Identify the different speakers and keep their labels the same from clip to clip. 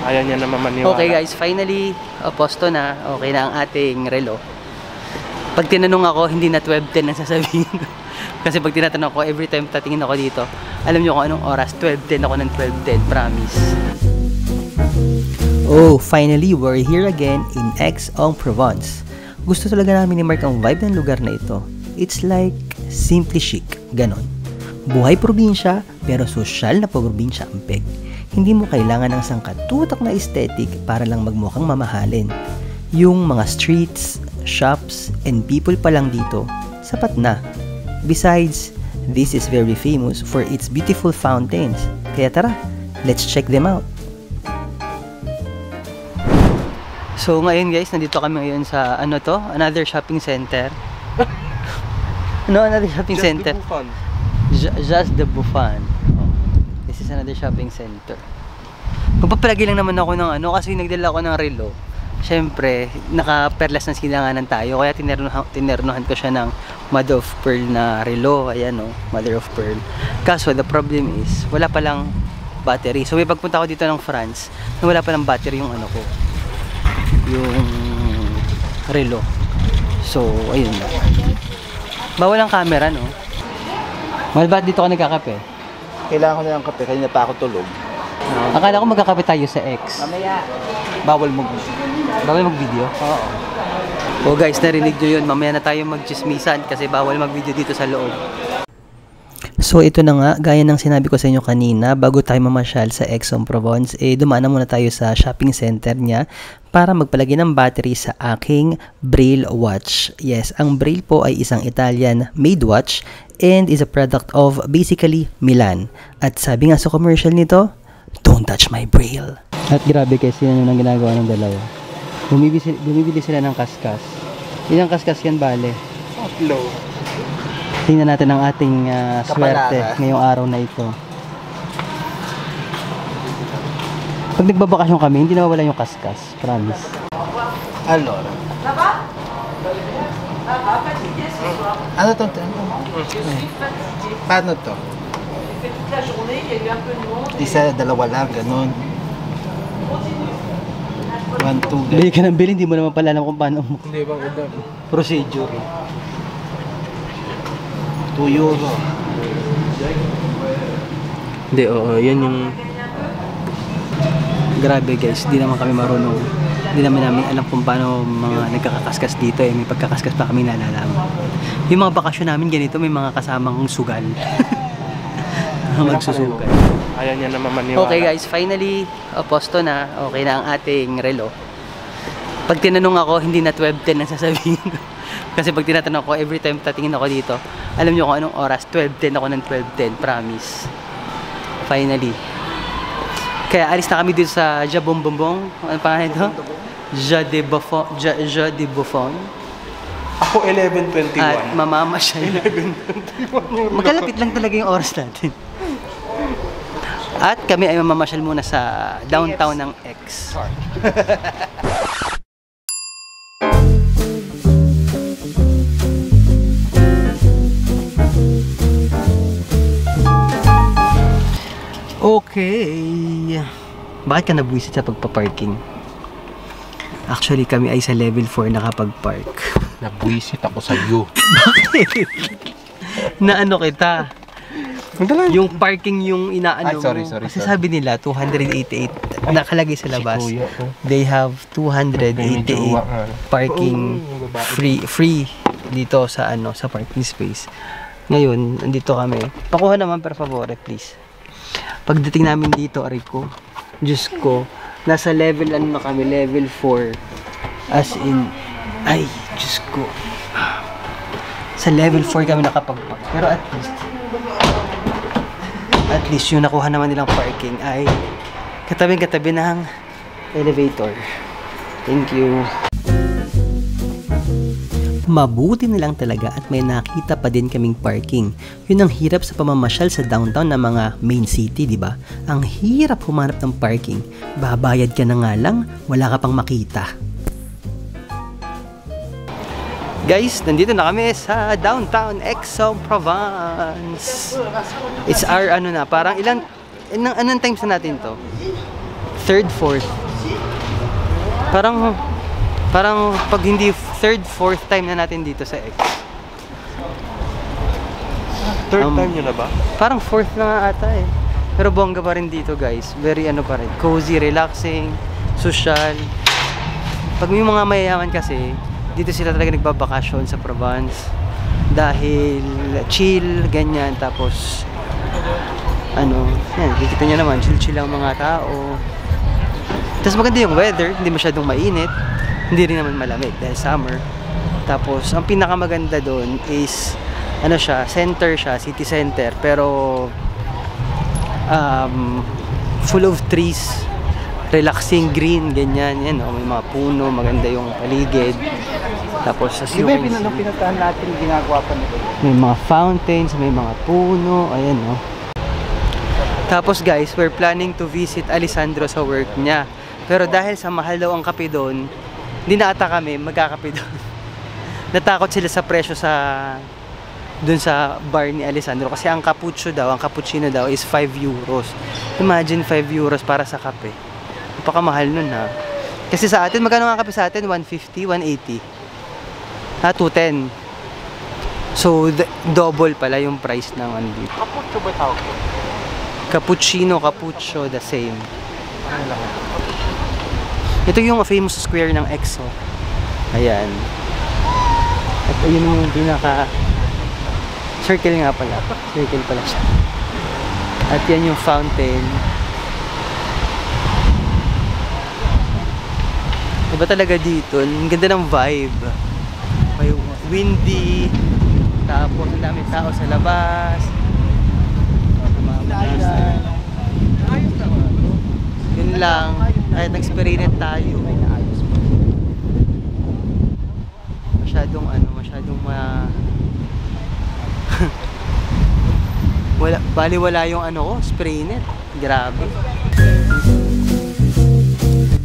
Speaker 1: Ayaw niya naman maniwala.
Speaker 2: Okay guys, finally, posto na. Okay na ang ating relo. Pag tinanong ako, hindi na 12:10 ang sasabihin ko. Kasi pag tinatanong ko, every time tatingin ako dito, alam nyo kung anong oras, 12:10 ako ng 12:10, promise. Oh, finally, we're here again in Aix-en-Provence. Gusto talaga namin ni Mark ang vibe ng lugar na ito. It's like simply chic, ganon. Buhay probinsya, pero sosyal na probinsya ang peg. Hindi mo kailangan ng sangkatutak na aesthetic para lang magmukhang mamahalin. Yung mga streets, shops, and people pa lang dito, sapat na. Besides, this is very famous for its beautiful fountains. Kaya tara, let's check them out. So ngayon guys, nandito kami ngayon sa another shopping center. Another shopping center? Just the Buffon. This is another shopping center. Magpapalagi lang naman ako ng kasi nagdala ako ng relo. Siyempre, naka-perlas ng silanganan tayo. Kaya tinernuhan ko siya ng Mother of Pearl na relo. Ayan Mother of Pearl. Kaso, the problem is, wala palang battery. So, may pagpunta ko dito ng France, na wala palang battery yung yung relo. So, ayun na. Bawal ang camera, no? Mahal ba dito ka nagkakape?
Speaker 1: Kailangan ko na ng kape, kanina pa ako tulog.
Speaker 2: Akala ko magkakape tayo sa X.
Speaker 1: Mamaya. Bawal
Speaker 2: mag-video? Oo. Oh guys, narinig nyo yun. Mamaya na tayo mag-chismisan kasi bawal mag-video dito sa loob. So ito na nga, gaya ng sinabi ko sa inyo kanina, bago tayo mamasyal sa Aix-en-Provence, dumaan na muna tayo sa shopping center niya para magpalagay ng battery sa aking Braille watch. Yes, ang Braille po ay isang Italian-made watch and is a product of basically Milan. At sabi nga sa commercial nito, don't touch my Braille. At grabe kasi yan yung ginagawa ng dalawa. Bumibili sila ng kaskas. Ilang kaskas yan bale?
Speaker 1: Low.
Speaker 2: Tingnan natin ang ating swerte ngayong araw na ito. Pag nagbabakasyon kami, hindi nawawala yung kaskas. Promise.
Speaker 1: Allora. Ano to? Paano to? Isa, dalawa lang, ganun. 1, 2.
Speaker 2: Bili ka ng bili, hindi mo naman pala alam kung paano mo.
Speaker 1: Hindi bang ito?
Speaker 2: Procedure.
Speaker 1: 2 euro.
Speaker 2: Hindi, yan yung... Grabe guys, di naman kami marunong. Di naman namin alam kung paano mga nagkakakaskas dito. May pagkakaskas pa kami nalalaman. Yung mga bakasyon namin ganito, may mga kasamang sugal. Magsusugal.
Speaker 1: Ayaw niya naman maniwala.
Speaker 2: Okay guys, finally, posto na. Okay na ang ating relo. Pag tinanong ako, hindi na 12:10 ang sasabihin ko. Kasi pag tinatanong ko, every time tatingin ako dito, alam nyo kung anong oras, 12:10 ako ng 12:10, promise. Finally. Kaya alis na kami dito sa Jabombong. Ano pa ito? Jeu de Buffon.
Speaker 1: Ako 11:21.
Speaker 2: At mamamasyal na.
Speaker 1: 11:21.
Speaker 2: Magkalapit lang talaga yung oras natin. At kami ay mamamasyal muna sa downtown ng X. Okay. Bakit ka nabwisit sa pagpaparking? Actually, kami ay sa level 4 nakapag-park.
Speaker 1: Nabwisit ako sa iyo.
Speaker 2: Bakit? Na ano kita? Yung parking yung inaano mo.
Speaker 1: Sorry.
Speaker 2: Kasi sabi nila 288 nakalagay sa labas. They have 288 parking free dito sa sa parking space. Ngayon, andito kami. Pakuha naman per favore, please. Pagdating namin dito, Rico, Diyos ko, nasa level na kami, level 4. As in, ay, Diyos ko. Sa level 4 kami nakapag-park. Pero at least yung nakuha naman nilang parking ay katabi-katabi ng elevator. Thank you. Mabuti na lang talaga at may nakita pa din kaming parking. Yun ang hirap sa pamamasyal sa downtown ng mga main city, di ba? Ang hirap humanap ng parking. Babayad ka na nga lang, wala ka pang makita. Guys, nandito na kami sa downtown Aix-en-Provence. It's our parang anong times na natin to? third, fourth. Parang pag hindi third, fourth time na natin dito sa X.
Speaker 1: Third time nyo na ba?
Speaker 2: Parang fourth na nga ata eh. Pero bongga pa rin dito guys. Very ano pa rin. Cozy, relaxing, social. Pag may mga mayayaman kasi, dito sila talaga nagbabakasyon sa Provence. Dahil chill, ganyan. Tapos, ano, yan, kikita nyo naman, chill-chill ang mga tao. Tapos maganda yung weather, hindi masyadong mainit. Hindi rin naman malamig dahil summer. Tapos, ang pinakamaganda doon is, ano siya, center siya, city center. Pero, full of trees, relaxing, green, ganyan. Yan, may mga puno, maganda yung paligid. Tapos, as you can see,
Speaker 3: pinuntahan natin, ginagawa pa nito.
Speaker 2: may mga fountains, may mga puno, ayan, no. Tapos guys, we're planning to visit Alessandro sa work niya. Pero dahil sa mahal daw ang kape doon, hindi na ata kami magkakape doon. Natakot sila sa presyo doon sa bar ni Alessandro. Kasi ang cappuccino daw is 5 euros. Imagine 5 euros para sa kape. Napakamahal nun ha. Kasi sa atin, magkano ang kape sa atin? 150, 180. 210. So, double pala yung price ng andito.
Speaker 1: Cappuccino ba tawag ko?
Speaker 2: Cappuccino, cappuccio, the same. Ito yung famous square ng EXO. Ayan. At ayun yung pinaka circle nga pala. Circle pala siya. At yan yung fountain. Iba talaga dito. Ang ganda ng vibe. May windy. Tapos ang daming tao sa labas. Yun lang. Kahit nag-experiment tayo. Masyadong wala yung spray net. Grabe.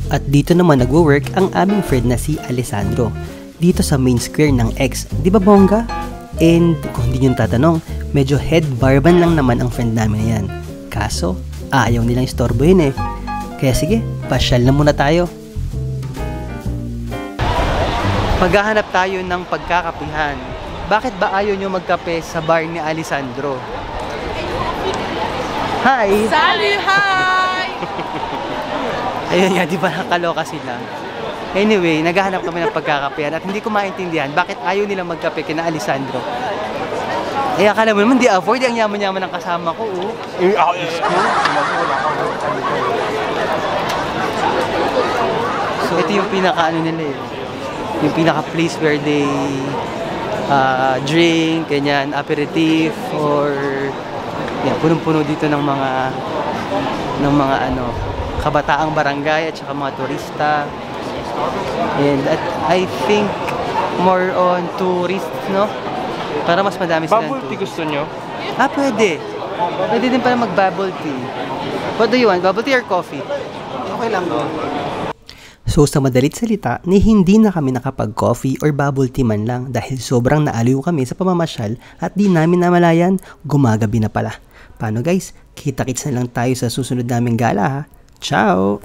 Speaker 2: At dito naman nagwo-work ang aming friend na si Alessandro. Dito sa main square ng X. Di ba bongga? And kung hindi nyo tatanong, medyo head barman lang naman ang friend namin na yan. Kaso, ayaw nilang istorbohin eh. Kaya sige, pasyal na muna tayo. Maghahanap tayo ng pagkakapihan. Bakit ba ayaw nyo magkape sa bar ni Alessandro? Hi!
Speaker 4: Sally, hi!
Speaker 2: Ayun nga, di ba nakaloka sila? Anyway, naghahanap kami ng pagkakapihan at hindi ko maintindihan bakit ayaw nilang magkape kina Alessandro. Eh, akala mo naman, di afford. Ang yaman-yaman ng kasama ko, oh. So, ito yung pinaka-ano nila eh. Yung pinaka-place where they drink, ganyan, aperitif, or yan, punong-puno dito ng mga kabataang barangay at saka mga turista. And I think more on tourists, no? Para mas madami silang
Speaker 1: Bubble tea gusto nyo?
Speaker 2: Pwede. Pwede din pala mag-bubble tea. What do you want? Bubble tea or coffee?
Speaker 3: Okay lang doon.
Speaker 2: So sa madalit salita, hindi na kami nakapag-coffee or bubble tea man lang dahil sobrang naaliw kami sa pamamasyal at di namin namalayan, gumagabi na pala. Paano guys? Kita-kits na lang tayo sa susunod naming gala ha. Ciao!